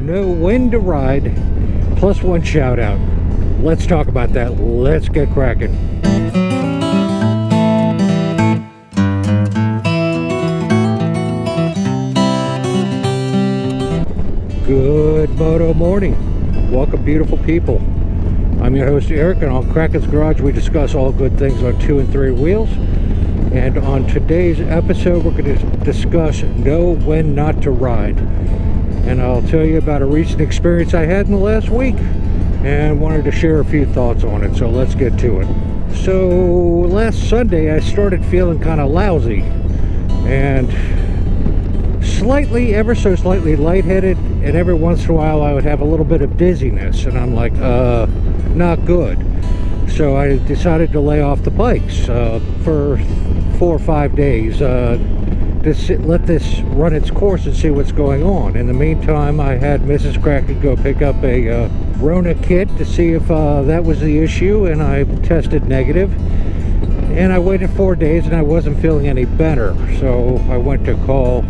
know when to ride, plus one shout out. Let's talk about that. Let's get cracking. Good moto morning. Welcome, beautiful people. I'm your host Eric, and on Kraken's Garage we discuss all good things on 2 and 3 wheels. And on today's episode we're going to discuss know when not to ride. And I'll tell you about a recent experience I had in the last week and wanted to share a few thoughts on it, so let's get to it. So last Sunday I started feeling kind of lousy and slightly, ever so slightly lightheaded, and every once in a while I would have a little bit of dizziness, and I'm like, not good. So I decided to lay off the bikes for 4 or 5 days, let this run its course and see what's going on. In the meantime, I had Mrs. Kraken go pick up a Rona kit to see if that was the issue, and I tested negative. And I waited 4 days and I wasn't feeling any better, so I went to call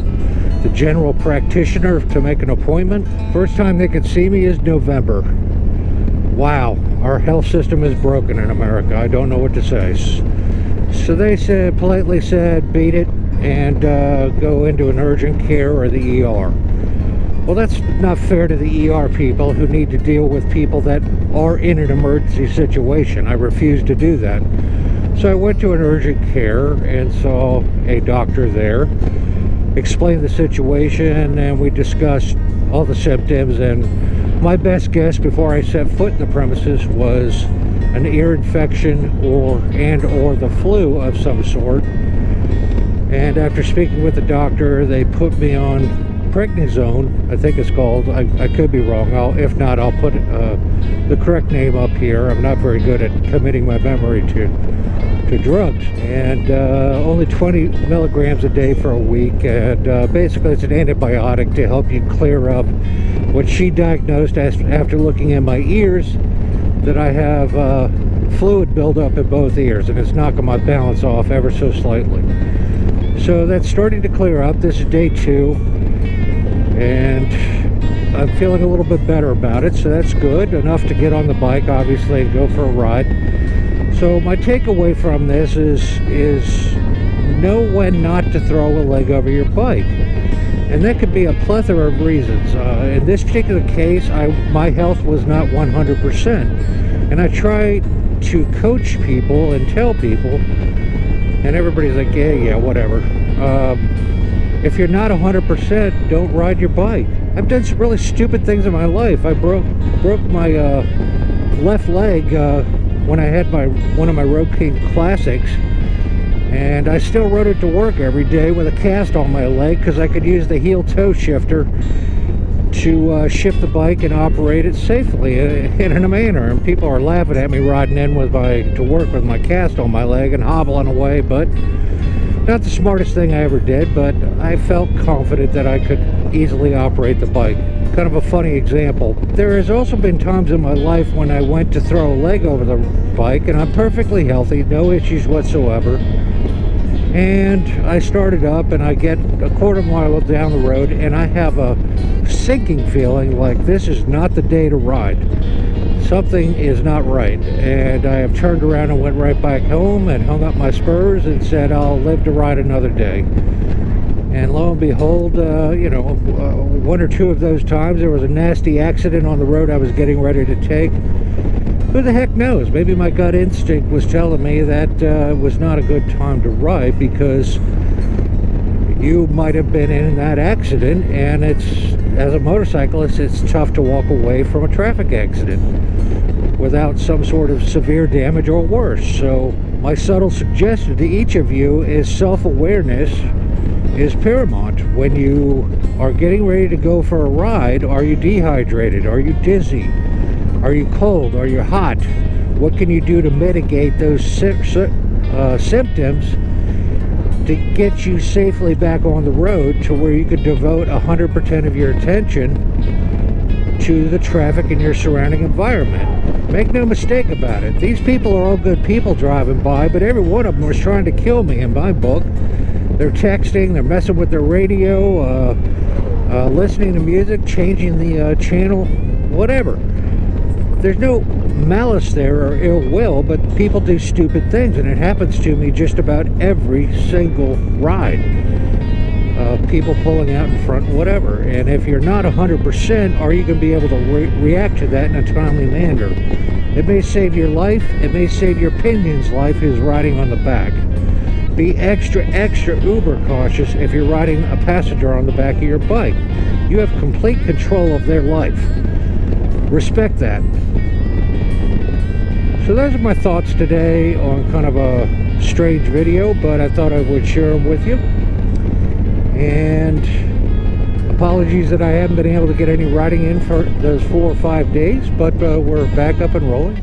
the general practitioner to make an appointment. First time they could see me is November. Wow, our health system is broken in America. I don't know what to say. So they politely said, beat it and go into an urgent care or the ER. Well, that's not fair to the ER people who need to deal with people that are in an emergency situation. I refuse to do that. So I went to an urgent care and saw a doctor there, explained the situation, and we discussed all the symptoms. And my best guess before I set foot in the premises was an ear infection or the flu of some sort. And after speaking with the doctor, they put me on prednisone, I think it's called. I could be wrong. If not, I'll put the correct name up here. I'm not very good at committing my memory to drugs. And only 20 milligrams a day for a week. And basically it's an antibiotic to help you clear up what she diagnosed after looking at my ears, that I have fluid buildup in both ears, and it's knocking my balance off ever so slightly. So that's starting to clear up. This is day 2, and I'm feeling a little bit better about it, so that's good. Enough to get on the bike, obviously, and go for a ride. So my takeaway from this is know when not to throw a leg over your bike. And that could be a plethora of reasons. In this particular case, my health was not 100%. And I try to coach people and tell people, and everybody's like, yeah, whatever. If you're not 100%, don't ride your bike. I've done some really stupid things in my life. I broke my left leg when I had one of my Road King Classics, and I still rode it to work every day with a cast on my leg because I could use the heel-toe shifter to shift the bike and operate it safely in a manner. And people are laughing at me riding in to work with my cast on my leg and hobbling away, but not the smartest thing I ever did, but I felt confident that I could easily operate the bike. Kind of a funny example. There has also been times in my life when I went to throw a leg over the bike, and I'm perfectly healthy, no issues whatsoever. And I started up, and I get a quarter mile down the road, and I have a sinking feeling like this is not the day to ride. Something is not right. And I have turned around and went right back home and hung up my spurs and said I'll live to ride another day. And lo and behold, 1 or 2 of those times there was a nasty accident on the road I was getting ready to take. Who the heck knows? Maybe my gut instinct was telling me that was not a good time to ride, because you might have been in that accident, and as a motorcyclist, it's tough to walk away from a traffic accident without some sort of severe damage or worse. So my subtle suggestion to each of you is self-awareness is paramount. When you are getting ready to go for a ride, are you dehydrated? Are you dizzy? Are you cold? Are you hot? What can you do to mitigate those symptoms to get you safely back on the road to where you could devote 100% of your attention to the traffic in your surrounding environment? Make no mistake about it, these people are all good people driving by, but every one of them was trying to kill me in my book. They're texting, they're messing with their radio, listening to music, changing the channel, whatever. There's no malice there or ill will, but people do stupid things, and it happens to me just about every single ride. People pulling out in front, whatever. And if you're not 100%, are you going to be able to react to that in a timely manner? It may save your life. It may save your pinion's life who's riding on the back. Be extra uber cautious if you're riding a passenger on the back of your bike. You have complete control of their life. Respect that. So those are my thoughts today on kind of a strange video, but I thought I would share them with you. And apologies that I haven't been able to get any riding in for those 4 or 5 days, but we're back up and rolling.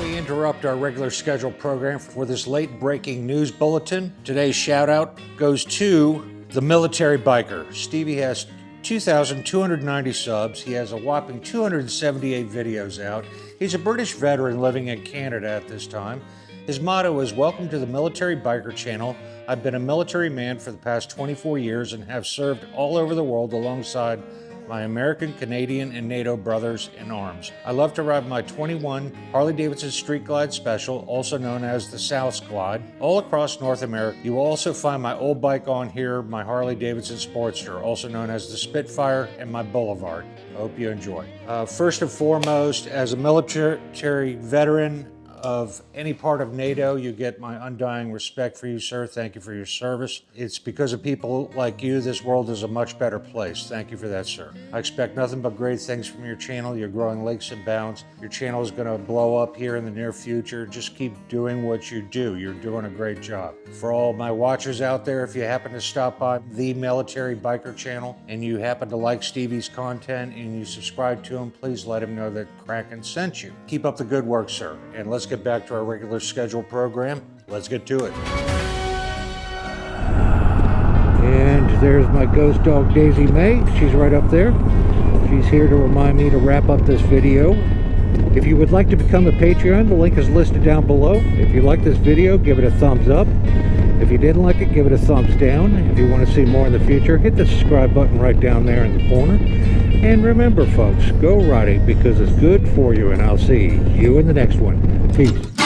We interrupt our regular scheduled program for this late breaking news bulletin. Today's shout out goes to the Military Biker. Stevie has 2,290 subs. He has a whopping 278 videos out. He's a British veteran living in Canada at this time. His motto is, "Welcome to the Military Biker channel. I've been a military man for the past 24 years and have served all over the world alongside my American, Canadian, and NATO brothers in arms. I love to ride my 21 Harley-Davidson Street Glide Special, also known as the South Glide, all across North America. You will also find my old bike on here, my Harley-Davidson Sportster, also known as the Spitfire, and my Boulevard. I hope you enjoy." First and foremost, as a military veteran of any part of NATO, you get my undying respect for you, sir. Thank you for your service. It's because of people like you this world is a much better place. Thank you for that, sir. I expect nothing but great things from your channel. You're growing leaps and bounds. Your channel is going to blow up here in the near future. Just keep doing what you do. You're doing a great job. For all my watchers out there, if you happen to stop by the Military Biker channel and you happen to like Stevie's content and you subscribe to him, please let him know that Kraken sent you. Keep up the good work, sir. And let's get back to our regular scheduled program. Let's get to it. And there's my ghost dog Daisy May. She's right up there. She's here to remind me to wrap up this video. If you would like to become a Patreon, the link is listed down below. If you like this video, give it a thumbs up. If you didn't like it, give it a thumbs down. If you want to see more in the future, hit the subscribe button right down there in the corner. And remember, folks, go riding because it's good for you, and I'll see you in the next one. Peace.